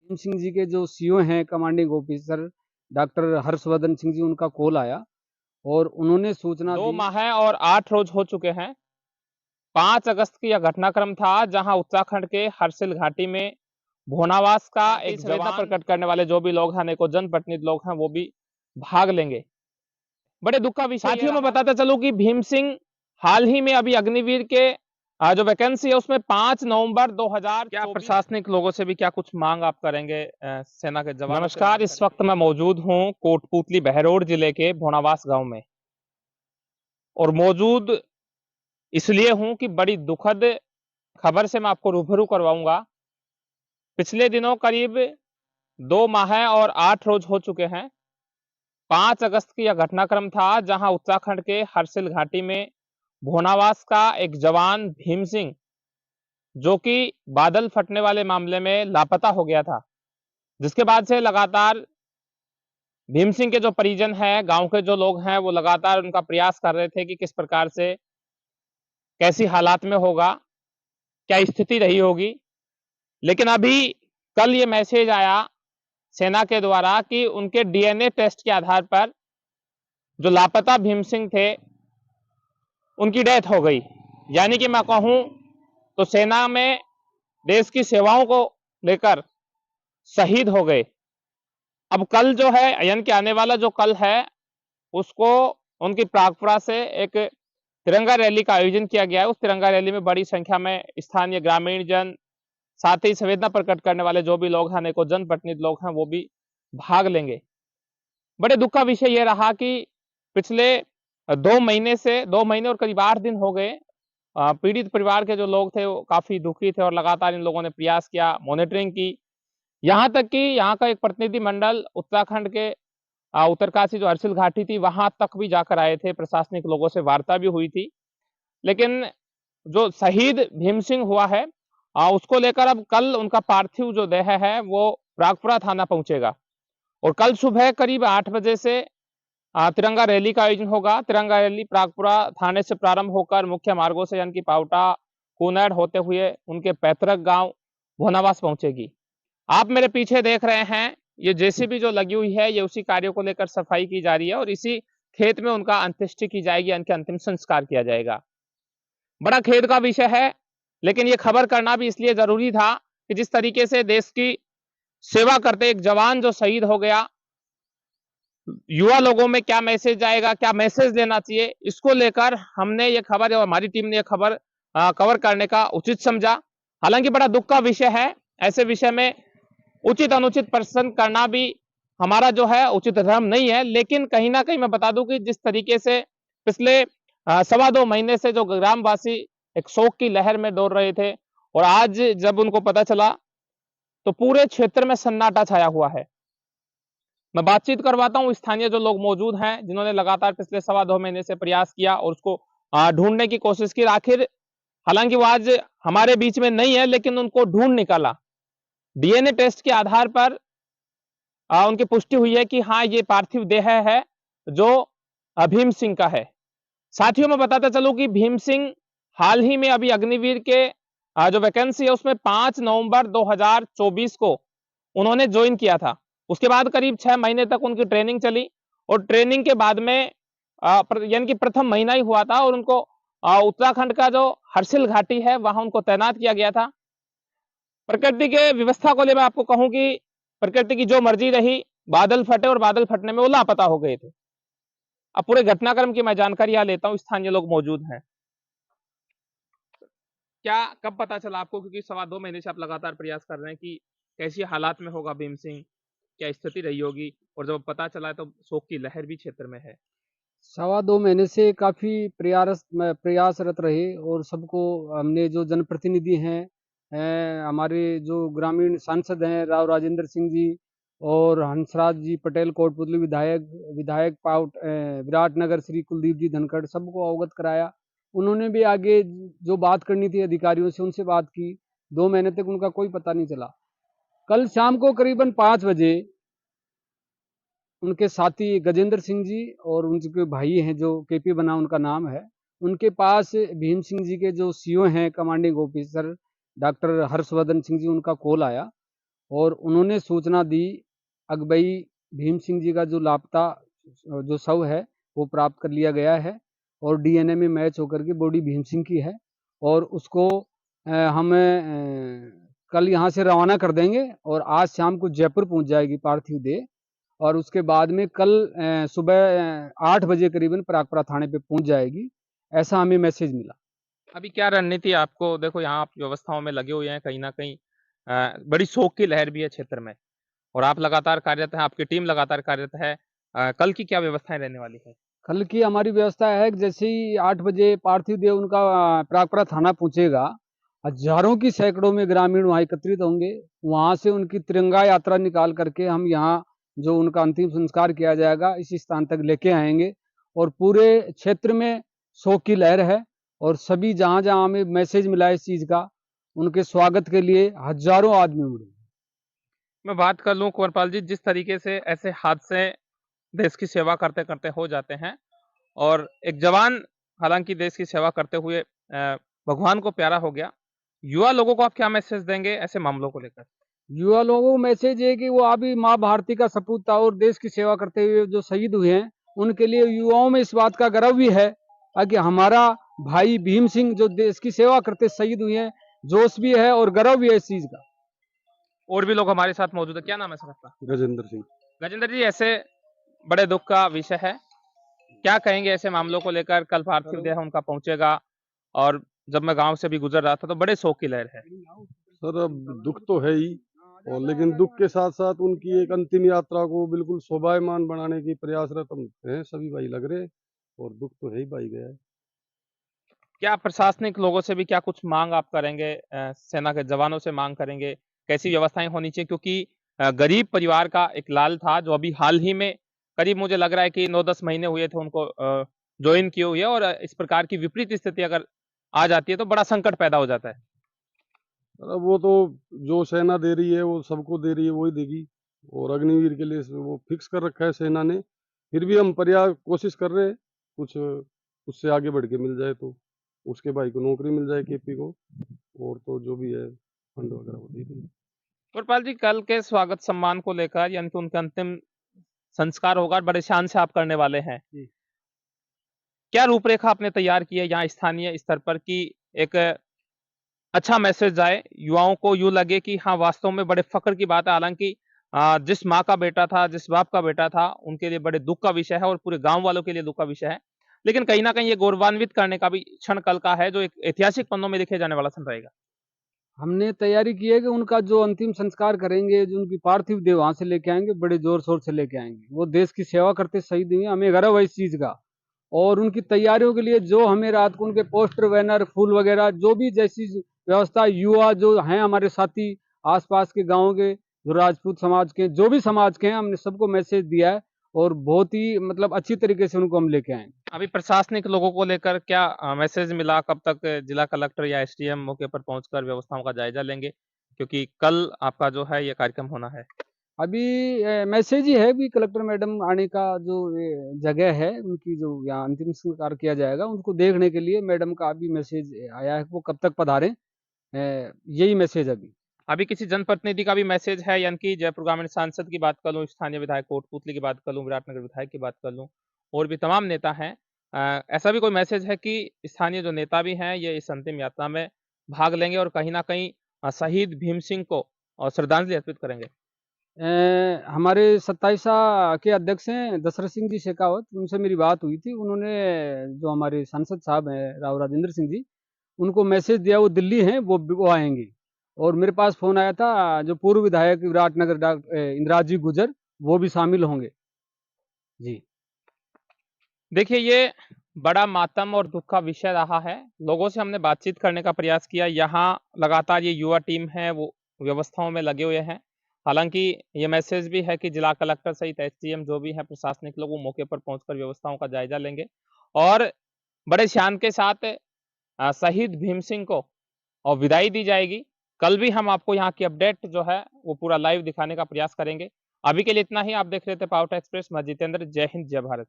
भीम सिंह जी के जो सीओ हैं commanding officer doctor Harshvardhan Singh ji, उनका कॉल आया और उन्होंने सूचना 2 दी। माह और 8 रोज हो चुके हैं। 5 अगस्त की यह घटनाक्रम था जहां उत्तराखंड के हरसिल घाटी में भोनावास का एक संवेदना प्रकट करने वाले जो भी लोग हैं, अनेकों जनप्रतिनिधि लोग हैं, वो भी भाग लेंगे। बड़े दुख का विषय साथियों, मैं बताता चलूं कि भीम सिंह हाल ही में अभी अग्निवीर के जो वैकेंसी है उसमें 5 नवंबर 2000 क्या प्रशासनिक लोगों से भी क्या कुछ मांग आप करेंगे सेना के जवानों से? नमस्कार, इस वक्त मैं मौजूद हूं कोटपूतली बहरोड जिले के भोनावास गांव में और मौजूद इसलिए हूं कि बड़ी दुखद खबर से मैं आपको रूबरू करवाऊंगा। पिछले दिनों करीब 2 माह और 8 रोज हो चुके हैं। 5 अगस्त की यह घटनाक्रम था जहां उत्तराखंड के हरसिल घाटी में भोनावास का एक जवान भीम सिंह, जो कि बादल फटने वाले मामले में लापता हो गया था, जिसके बाद से लगातार भीम सिंह के जो परिजन हैं, गांव के जो लोग हैं, वो लगातार उनका प्रयास कर रहे थे कि किस प्रकार से, कैसी हालात में होगा, क्या स्थिति रही होगी। लेकिन अभी कल ये मैसेज आया सेना के द्वारा कि उनके डीएनए टेस्ट के आधार पर जो लापता भीम सिंह थे, उनकी डेथ हो गई। यानी कि मैं कहूं तो सेना में देश की सेवाओं को लेकर शहीद हो गए। अब कल जो है, यानी कि आने वाला जो कल है, उसको उनकी प्रागपुरा से एक तिरंगा रैली का आयोजन किया गया है। उस तिरंगा रैली में बड़ी संख्या में स्थानीय ग्रामीण जन, साथ ही संवेदना प्रकट करने वाले जो भी लोग हैं, अनेकों जनप्रतिनिधि लोग हैं, वो भी भाग लेंगे। बड़े दुख का विषय यह रहा कि पिछले 2 महीने और करीब 8 दिन हो गए। पीड़ित परिवार के जो लोग थे वो काफी दुखी थे और लगातार इन लोगों ने प्रयास किया, मॉनिटरिंग की। यहाँ तक कि यहाँ का एक प्रतिनिधि मंडल उत्तराखंड के उत्तरकाशी जो हरसिल घाटी थी, वहां तक भी जाकर आए थे, प्रशासनिक लोगों से वार्ता भी हुई थी। लेकिन जो शहीद भीम सिंह हुआ है, उसको लेकर अब कल उनका पार्थिव जो देह है वो प्रागपुरा थाना पहुंचेगा और कल सुबह करीब 8 बजे से तिरंगा रैली का आयोजन होगा। तिरंगा रैली प्रागपुरा थाने से प्रारंभ होकर मुख्य मार्गों से, यानी कि पावटा, कुनैड होते हुए उनके पैतृक गांव भोनावास पहुंचेगी। आप मेरे पीछे देख रहे हैं, ये जेसीबी जो लगी हुई है, ये उसी कार्य को लेकर सफाई की जा रही है और इसी खेत में उनका अंत्येष्टि की जाएगी, यानी कि अंतिम संस्कार किया जाएगा। बड़ा खेद का विषय है, लेकिन ये खबर करना भी इसलिए जरूरी था कि जिस तरीके से देश की सेवा करते एक जवान जो शहीद हो गया, युवा लोगों में क्या मैसेज जाएगा, क्या मैसेज देना चाहिए, इसको लेकर हमने ये खबर और हमारी टीम ने ये खबर कवर करने का उचित समझा। हालांकि बड़ा दुख का विषय है, ऐसे विषय में उचित अनुचित प्रश्न करना भी हमारा जो है उचित धर्म नहीं है। लेकिन कहीं ना कहीं मैं बता दूं कि जिस तरीके से पिछले 2.25 महीने से जो ग्रामवासी एक शोक की लहर में डोल रहे थे और आज जब उनको पता चला तो पूरे क्षेत्र में सन्नाटा छाया हुआ है। मैं बातचीत करवाता हूं स्थानीय जो लोग मौजूद हैं, जिन्होंने लगातार पिछले 2.25 महीने से प्रयास किया और उसको ढूंढने की कोशिश की। आखिर हालांकि वो आज हमारे बीच में नहीं है, लेकिन उनको ढूंढ निकाला। डीएनए टेस्ट के आधार पर उनकी पुष्टि हुई है कि हाँ, ये पार्थिव देह है जो भीम सिंह का है। साथियों, मैं बताता चलूं कि भीम सिंह हाल ही में अभी अग्निवीर के जो वैकेंसी है उसमें 5 नवंबर 2024 को उन्होंने ज्वाइन किया था। उसके बाद करीब 6 महीने तक उनकी ट्रेनिंग चली और ट्रेनिंग के बाद में यानी कि प्रथम महीना ही हुआ था और उनको उत्तराखंड का जो हरसिल घाटी है वहां उनको तैनात किया गया था। प्रकृति के व्यवस्था को ले मैं आपको कहूं कि प्रकृति की जो मर्जी रही, बादल फटे और बादल फटने में वो लापता हो गए थे। अब पूरे घटनाक्रम की मैं जानकारी यहाँ लेता हूँ, स्थानीय लोग मौजूद हैं। क्या कब पता चला आपको, क्योंकि 2.25 महीने से आप लगातार प्रयास कर रहे हैं कि कैसी हालात में होगा भीम सिंह, क्या स्थिति रही होगी, और जब पता चला तो शोक की लहर भी क्षेत्र में है। 2.25 महीने से काफ़ी प्रयासरत रहे और सबको हमने जो जनप्रतिनिधि हैं, हमारे जो ग्रामीण सांसद हैं राव राजेंद्र सिंह जी और हंसराज जी पटेल, कोटपुतली विधायक विधायक विराटनगर श्री कुलदीप जी धनखड़, सबको अवगत कराया। उन्होंने भी आगे जो बात करनी थी अधिकारियों से उनसे बात की। 2 महीने तक उनका कोई पता नहीं चला। कल शाम को करीबन 5 बजे उनके साथी गजेंद्र सिंह जी और उनके भाई हैं जो केपी बना उनका नाम है, उनके पास भीम सिंह जी के जो सीओ हैं commanding officer doctor Harshvardhan Singh ji, उनका कॉल आया और उन्होंने सूचना दी अगबई भीम सिंह जी का जो लापता जो शव है वो प्राप्त कर लिया गया है और डीएनए में मैच होकर के बॉडी भीम सिंह की है और उसको हम कल यहाँ से रवाना कर देंगे और आज शाम को जयपुर पहुंच जाएगी पार्थिव देह और उसके बाद में कल सुबह 8 बजे करीबन परागपुरा थाने पे पहुंच जाएगी, ऐसा हमें मैसेज मिला। अभी क्या रणनीति आपको, देखो यहाँ आप व्यवस्थाओं में लगे हुए हैं, कहीं ना कहीं बड़ी शोक की लहर भी है क्षेत्र में और आप लगातार कार्यरत हैं, आपकी टीम लगातार कार्यरत है। कल की क्या व्यवस्थाएं रहने वाली है? कल की हमारी व्यवस्था है कि जैसे ही 8 बजे पार्थिव देह उनका परागपुरा थाना पहुंचेगा, हजारों की सैकड़ों में ग्रामीण वहां एकत्रित होंगे। वहां से उनकी तिरंगा यात्रा निकाल करके हम यहाँ जो उनका अंतिम संस्कार किया जाएगा इस स्थान तक लेके आएंगे और पूरे क्षेत्र में शोक की लहर है और सभी जहां जहां हमें मैसेज मिला इस चीज का, उनके स्वागत के लिए हजारों आदमी उमड़े। मैं बात कर लूं कुंवरपाल जी, जिस तरीके से ऐसे हादसे देश की सेवा करते करते हो जाते हैं और एक जवान हालांकि देश की सेवा करते हुए भगवान को प्यारा हो गया, युवा लोगों को आप क्या मैसेज देंगे ऐसे मामलों को लेकर? युवा लोगों को मैसेज है कि वो अभी माँ भारती का सपूत था और देश की सेवा करते हुए जो शहीद हुए हैं उनके लिए युवाओं में इस बात का गर्व भी है कि हमारा भाई भीम सिंह जो देश की सेवा करते शहीद हुए हैं, जोश भी है और गर्व भी है इस चीज का। और भी लोग हमारे साथ मौजूद है, क्या नाम है सर आपका? गजेंद्र सिंह। गजेंद्र जी, ऐसे बड़े दुख का विषय है, क्या कहेंगे ऐसे मामलों को लेकर? कल पार्थिव देह उनका पहुंचेगा और जब मैं गांव से भी गुजर रहा था तो बड़े शोक की लहर है। सर अब दुख तो है ही और लेकिन दुख के साथ साथ उनकी एक अंतिम यात्रा को बिल्कुल शोभायमान बनाने की प्रयासरत हम हैं, सभी भाई लग रहे और दुख तो है ही भाई गया है। क्या प्रशासनिक लोगों से भी क्या कुछ मांग आप करेंगे? सेना के जवानों से मांग करेंगे कैसी व्यवस्थाएं होनी चाहिए, क्योंकि गरीब परिवार का एक लाल था जो अभी हाल ही में करीब मुझे लग रहा है कि 9-10 महीने हुए थे उनको ज्वाइन किए हुए, और इस प्रकार की विपरीत स्थिति अगर आ जाती है तो बड़ा संकट पैदा हो जाता है। वो तो जो सेना दे रही है वो सबको दे रही है, वही देगी और अग्निवीर के लिए वो फिक्स कर रखा है सेना ने। फिर भी हम प्रयास कोशिश कर रहे हैं कुछ उससे आगे बढ़ के मिल जाए तो उसके भाई को नौकरी मिल जाए केपी को, और तो जो भी है फंड वगैरह वो दे देंगे। गुरपाल जी, कल के स्वागत सम्मान को लेकर यानी कि उनका अंतिम संस्कार होगा, बड़े शान से आप करने वाले हैं, क्या रूपरेखा आपने तैयार की है यहाँ स्थानीय स्तर पर कि एक अच्छा मैसेज जाए, युवाओं को यूं लगे कि हाँ वास्तव में बड़े फक्र की बात है। हालांकि जिस माँ का बेटा था, जिस बाप का बेटा था, उनके लिए बड़े दुख का विषय है और पूरे गांव वालों के लिए दुख का विषय है, लेकिन कहीं ना कहीं ये गौरवान्वित करने का भी क्षण कल का है जो एक ऐतिहासिक पन्नों में लिखे जाने वाला क्षण रहेगा। हमने तैयारी की है कि उनका जो अंतिम संस्कार करेंगे, जो उनकी पार्थिव देह वहां से लेके आएंगे, बड़े जोर शोर से लेके आएंगे। वो देश की सेवा करते शहीद हुए, हमें गर्व है इस चीज का। और उनकी तैयारियों के लिए जो हमें रात को उनके पोस्टर बैनर फूल वगैरह जो भी जैसी व्यवस्था, युवा जो हैं हमारे साथी आसपास के गाँव के जो राजपूत समाज के जो भी समाज के हैं, हमने सबको मैसेज दिया है और बहुत ही मतलब अच्छी तरीके से उनको हम लेके आए। अभी प्रशासनिक लोगों को लेकर क्या मैसेज मिला? कब तक जिला कलेक्टर या एसडीएम मौके पर पहुंचकर व्यवस्थाओं का जायजा लेंगे, क्योंकि कल आपका जो है ये कार्यक्रम होना है? अभी मैसेज ही है भी कलेक्टर मैडम आने का जो जगह है उनकी जो यहाँ अंतिम संस्कार किया जाएगा उनको देखने के लिए मैडम का अभी मैसेज आया है, वो कब तक पधारें, यही मैसेज अभी। अभी किसी जनप्रतिनिधि का भी मैसेज है, यानी कि जयपुर ग्रामीण सांसद की बात कर लूं, स्थानीय विधायक कोटपुतली की बात कर लूं, विराटनगर विधायक की बात कर लूं, और भी तमाम नेता हैं, ऐसा भी कोई मैसेज है कि स्थानीय जो नेता भी हैं ये इस अंतिम यात्रा में भाग लेंगे और कहीं ना कहीं शहीद भीम सिंह को श्रद्धांजलि अर्पित करेंगे? हमारे 27 के अध्यक्ष हैं दशरथ सिंह जी शेखावत, उनसे मेरी बात हुई थी। उन्होंने जो हमारे सांसद साहब हैं राव राजेंद्र सिंह जी, उनको मैसेज दिया, वो दिल्ली हैं, वो आएंगे। और मेरे पास फोन आया था जो पूर्व विधायक विराटनगर डॉक्टर इंदिराज जी गुजर, वो भी शामिल होंगे जी। देखिए, ये बड़ा मातम और दुख का विषय रहा है। लोगों से हमने बातचीत करने का प्रयास किया, यहाँ लगातार ये युवा टीम है वो व्यवस्थाओं में लगे हुए हैं। हालांकि ये मैसेज भी है कि जिला कलेक्टर सहित एसडीएम जो भी है प्रशासनिक लोग वो मौके पर पहुंचकर व्यवस्थाओं का जायजा लेंगे और बड़े शान के साथ शहीद भीम सिंह को और विदाई दी जाएगी। कल भी हम आपको यहाँ की अपडेट जो है वो पूरा लाइव दिखाने का प्रयास करेंगे। अभी के लिए इतना ही। आप देख रहे थे पावरटा एक्सप्रेस। मैं जितेंद्र। जय हिंद, जय भारत।